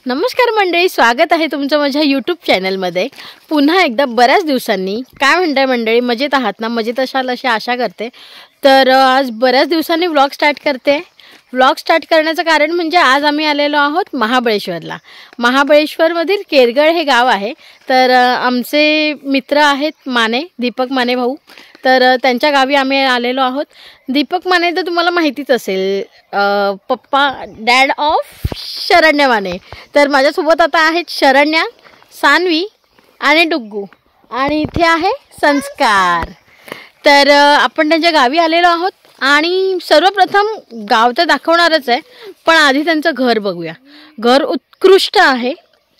नमस्कार मंडळी, स्वागत आहे तुमचं माझ्या यूट्यूब चॅनलमध्ये पुन्हा एकदा बऱ्याच दिवसांनी. काय म्हणताय मंडळी, मजेत आहात ना? मजेत असाल अशी आशा करते. तर आज बऱ्याच दिवसांनी व्लॉग स्टार्ट करते. व्लॉग स्टार्ट करण्याचं कारण म्हणजे आज आम्ही आलेलो आहोत महाबळेश्वरला. महाबळेश्वरमधील केरगळ हे गाव आहे. तर आमचे मित्र आहेत माने, दीपक माने भाऊ. तर त्यांच्या गावी आम्ही आलेलो आहोत. दीपक माने तर तुम्हाला माहितीच असेल, पप्पा डॅड ऑफ शरण्या माने. तर माझ्यासोबत आता आहेत शरण्या, सानवी आणि डुग्गू, आणि इथे आहे संस्कार. तर आपण त्यांच्या गावी आलेलो आहोत आणि सर्वप्रथम गाव तर दाखवणारच आहे, पण आधी त्यांचं घर बघूया. घर उत्कृष्ट आहे,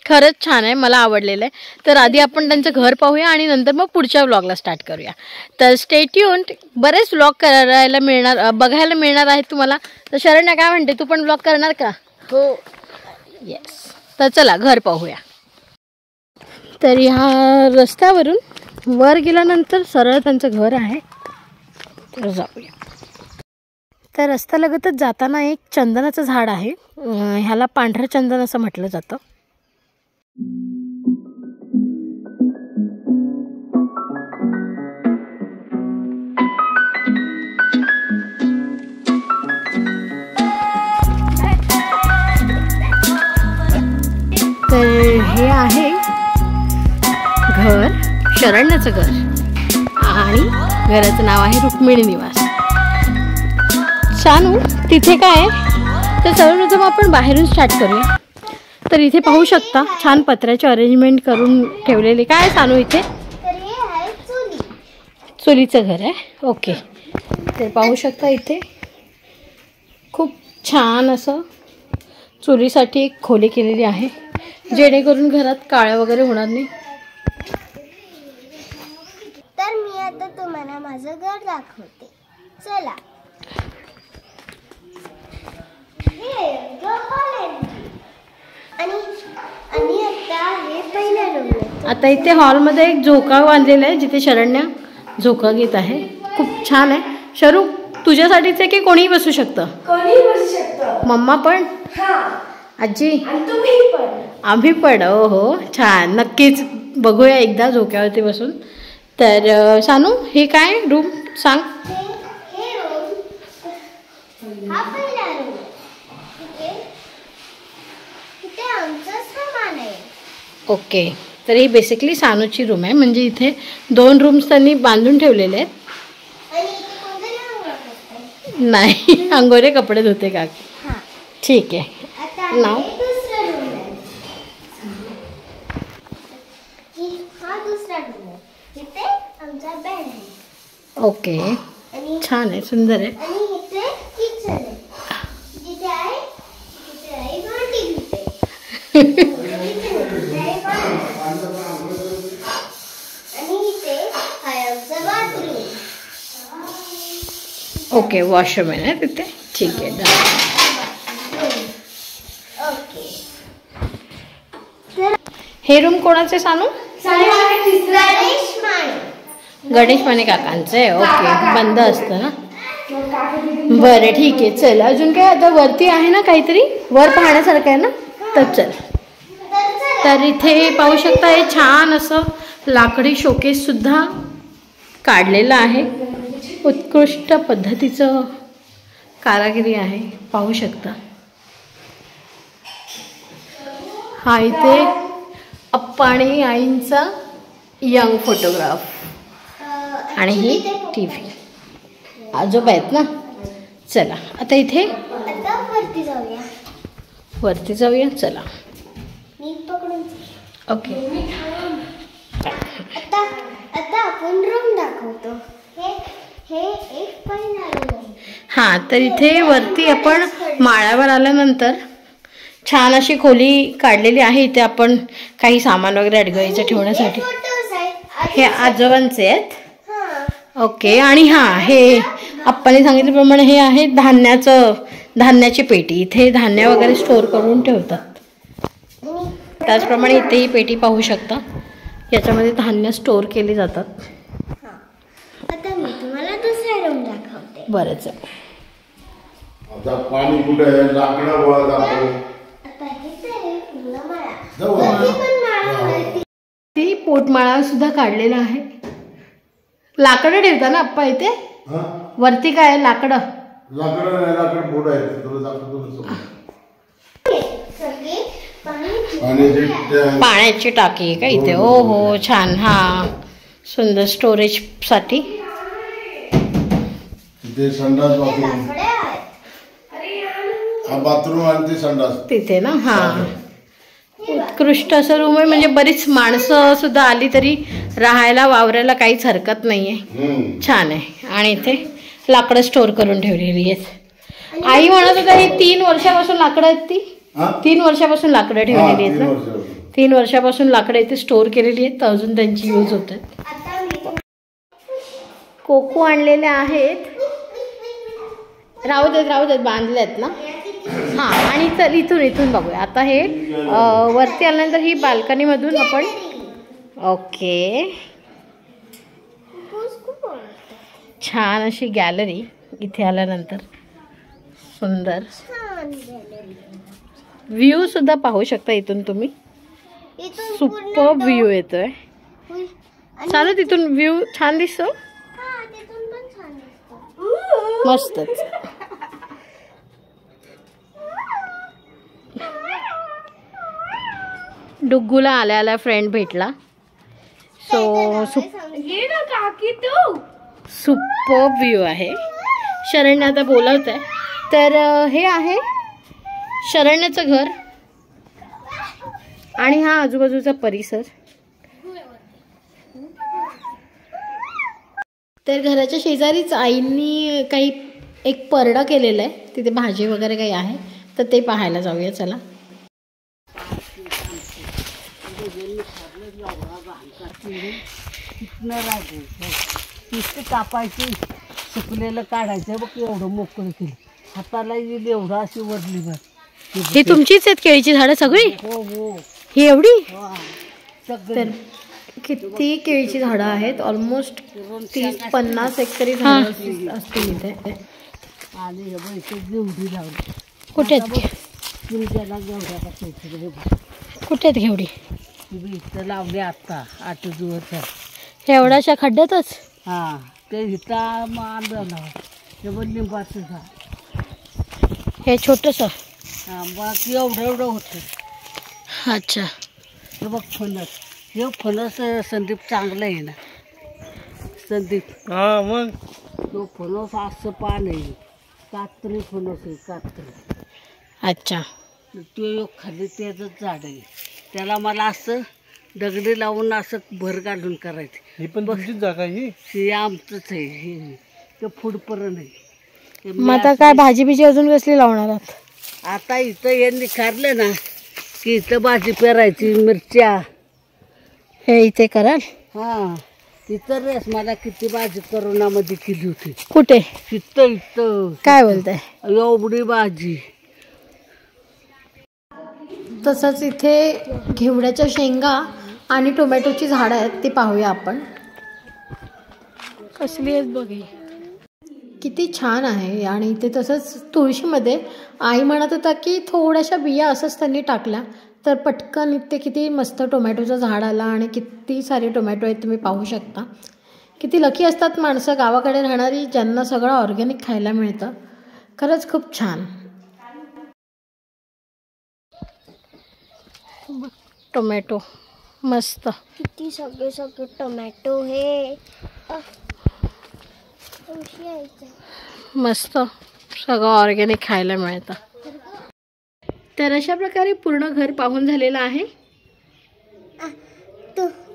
खरंच छान आहे, मला आवडलेलं आहे. तर आधी आपण त्यांचं घर पाहूया आणि नंतर मग पुढच्या व्लॉगला स्टार्ट करूया. तर स्टे ट्यून्ड. बरेच व्लॉग करायला मिळणार, बघायला मिळणार आहेत तुम्हाला. तर शरण्या काय म्हणते, तू पण व्लॉग करणार का? हो, येस. तर चला घर पाहूया. तर ह्या रस्त्यावरून वर गेल्यानंतर सरळ त्यांचं घर आहे. तर जाऊया. तर रस्त्यालगतच जाताना एक चंदनाचं झाड आहे. ह्याला पांढरं चंदन असं म्हटलं जातं. तर हे आहे घर, शरण्याचं घर, आणि घराचं नाव आहे रुक्मिणी निवास. शानू, तिथे काय आहे? तर सर्वप्रथम आपण बाहेरून स्टार्ट करूया. तर इथे पाहू शकता छान पत्र्याचे अरेंजमेंट करून ठेवलेले. काय सानू इथे? चुलीचं घर आहे. ओके. तर पाहू शकता इथे खूप छान असं चुलीसाठी एक खोली केलेली आहे, जेणेकरून घरात काळं वगैरे होणार नाही. तर मी आता तुम्हाला माझं घर दाखवते. चला. आणि आता हे पहिल्या रूम. आता इथे हॉलमध्ये एक झोका बांधलेला आहे, जिथे शरण्या झोका घेत आहे. खूप छान आहे. शरू, तुझ्यासाठीच आहे की कोणीही बसू शकतं? कोणीही बसू शकतं. मम्मा पण? हां. आजी? आणि तुम्ही पण? आम्ही पण. ओ हो, छान. नक्कीच बघूया एकदा झोक्यावरती बसून. तर सानू, हे काय रूम सांग? हे रूम, हा पहिला रूम. इथे आमचं सामान आहे. ओके. तर ही बेसिकली सानूची रूम आहे. म्हणजे इथे 2 रूम्स त्यांनी बांधून ठेवलेले आहेत. आणि इथे कोणतरी अंघोळ करतंय. नाही, अंघोळे कपडे धुते का? हां, ठीक आहे. आता नाव? दुसरा रूम आहे. हा दुसरा रूम आहे. इथे आमचा बेड आहे. ओके. आणि छान आहे, सुंदर आहे. आणि इथे किचन आहे. जिथे आहे भांडी धुते. आणि इथे आहे आमचं बाथरूम. ओके, वॉशरूम आहे ना तिथे. ठीक आहे. ओके. हे रूम कोणाचे सानू? गणेश माने. गणेश माने काकांचं आहे. ओके. बंद असतं ना? बरं, ठीक आहे. चल, अजून काय? आता वरती आहे ना काहीतरी, वर पाहण्यासारखं आहे ना? तर चल. तर इथे पाहू शकता हे छान असं लाकडी शोकेस सुद्धा काढलेलं आहे. उत्कृष्ट पद्धतीचं कारागिरी आहे, पाहू शकता. हा इथे अप्पा आणि आईंचा यंग फोटोग्राफ, आणि ही टीव्ही. आजोबा आहेत ना? चला आता इथे आता वरती जाऊया. वरती जाऊया. चला. मी पकडून. ओके. आता आपण रूम दाखवतो. हे एक पहिला रूम आहे. हां, तर इथे वरती आपण माळ्यावर आल्यानंतर छान अशी खोली काढलेली आहे. इथे आपण काही सामान वगैरे अडगळीचं ठेवण्यासाठी. हे आजोबांचे आहेत. ओके. आणि हां, हे आप्पांनी सांगितल्याप्रमाणे हे आहे धान्याची पेटी. इथे धान्य वगैरे स्टोअर करून ठेवतात. त्याचप्रमाणे इथे ही पेटी पाहू शकता, याच्यामध्ये धान्य स्टोअर केले जातात. आता मी तुम्हाला दुसरा रूम दाखवते. बरंच. आता पाणी कुठे आहे? लाकडं गोळा दाखव. आता हे ती पोटमाळा सुद्धा काढलेला आहे. लाकडं ठेवता ना आप्पा इथे? वरती काय लाकडं? पाण्याची टाकी आहे का इथे? हो हो, छान. हा, सुंदर स्टोरेज साठी. बाथरूम आणि संडास तिथे ना. हा, उत्कृष्ट असं रूम आहे. म्हणजे बरीच माणसं सुद्धा आली तरी राहायला वावरायला काहीच हरकत नाहीये. छान आहे. आणि इथे लाकडं स्टोर करून ठेवलेली आहेत. आई म्हणत होता ही 3 वर्षापासून लाकडं आहेत. ती 3 वर्षापासून लाकडं ठेवलेली आहेत ना. 3 वर्षापासून लाकडं इथे स्टोर केलेली आहेत. अजून त्यांची यूज होतात. कोको आणलेले आहेत. राहू देत बांधलेत ना. हा, आणि चल इथून बघूया आता. हे वरती आल्यानंतर ही बाल्कनी मधून आपण. ओके, छान अशी गॅलरी इथे आल्यानंतर. सुंदर व्ह्यू सुद्धा पाहू शकता इथून तुम्ही. सुपर व्ह्यू येतोय. चालू तिथून व्ह्यू छान दिसतो. मस्तच. डुग्गूला आल्या फ्रेंड भेटला. सो सुपर व्ह्यू आहे. शरण्य आता बोलवत आहे. तर हे आहे शरण्याचं घर आणि हा आजूबाजूचा परिसर. तर घराच्या शेजारीच आईंनी काही एक परडा केलेला आहे. तिथे भाजी वगैरे काही आहे, तर ते पाहायला जाऊया. चला. कापायची, सुकलेलं काढायचं. बघ एवढं मोकळं केलं. हाताला येईल एवढं अशी वरली भर. ही तुमचीच आहेत केळीची झाडं सगळी? हो हो, ही एवढी? सगळं. किती केळीची झाडं आहेत. ऑलमोस्ट 30-50 एकरी झाडं असतील इथे. आणि हे घेवडी लावली. कुठे आहेत? कुठे आहेत घेवडी? इथं लावली आता 8 दिवस. एवढ्याशा खड्ड्यातच? हा, ते इथं मांडलं. हे बघ लिंबाचं झाड. हे छोटस. हा, बाकी एवढं होतं. अच्छा. हे बघ फणस. हे फणस संदीप चांगलं आहे ना संदीप. हा, मग तो फणस असं पान आहे. कात्री फणस आहे, कात्री. अच्छा. तो खाली त्याचंच झाड आहे. त्याला मला असं दगडी लावून असं भर घालून करायचं. ही पण तुमचीच जागा ही? हे आमचंच आहे. हे ते फुडपर्यंत आहे. मग आता काय भाजी बिजी अजून कसली लावणार आहात? आता इथं यांनी काढलं ना की इथं भाजी पेरायची. मिरच्या हे इथे कराल? हा, तिथं रेस मला किती भाजी करोनामध्ये केली होती. कुठे? इथं काय बोलताय? एवढी भाजी. तसंच इथे घेवड्याच्या शेंगा आणि टोमॅटोची झाडं आहेत. ती पाहूया आपण. कसली आहेत बघे, किती छान आहे. आणि इथे तसंच तुळशीमध्ये आई म्हणत होता की थोड्याशा बिया असंच त्यांनी टाकल्या तर पटकन इथे किती मस्त टोमॅटोचं झाड आला. आणि किती सारे टोमॅटो आहेत तुम्ही पाहू शकता. किती लकी असतात माणसं गावाकडे राहणारी, ज्यांना सगळं ऑर्गॅनिक खायला मिळतं. खरंच खूप छान. टोमॅटो मस्त. किती सगळे टोमॅटो. हे मस्त सगळं ऑर्गॅनिक खायला मिळतं. तर अशा प्रकारे पूर्ण घर पाहून झालेलं आहे.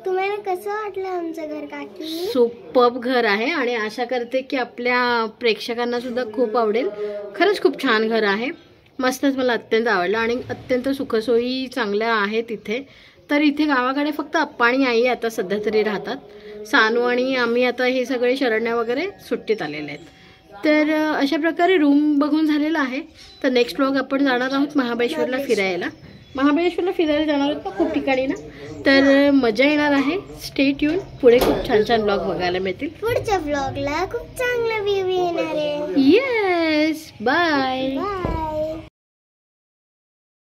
तुम्हाला कसं वाटलं आमचं घर काकी? सुपर्ब घर आहे आणि आशा करते की आपल्या प्रेक्षकांना सुद्धा खूप आवडेल. खरंच खूप छान घर आहे. मस्तच, मला अत्यंत आवडलं. आणि अत्यंत सुखसोयी चांगल्या आहेत इथे. तर इथे गावाकडे फक्त अप्पा आणि आई आता सध्या तरी राहतात. सानू आणि आम्ही आता हे सगळे शरण्या वगैरे सुट्टीत आलेले आहेत. तर अशा प्रकारे रूम बघून झालेला आहे. तर नेक्स्ट व्लॉग आपण जाणार आहोत महाबळेश्वरला फिरायला. महाबळेश्वरला फिरायला जाणार आहोत ना खूप ठिकाणी ना. तर मजा येणार आहे. Stay tune. पुढे खूप छान छान व्लॉग बघायला मिळतील. पुढच्या व्लॉगला खूप चांगला व्ह्यू येणार आहे. Yes, bye.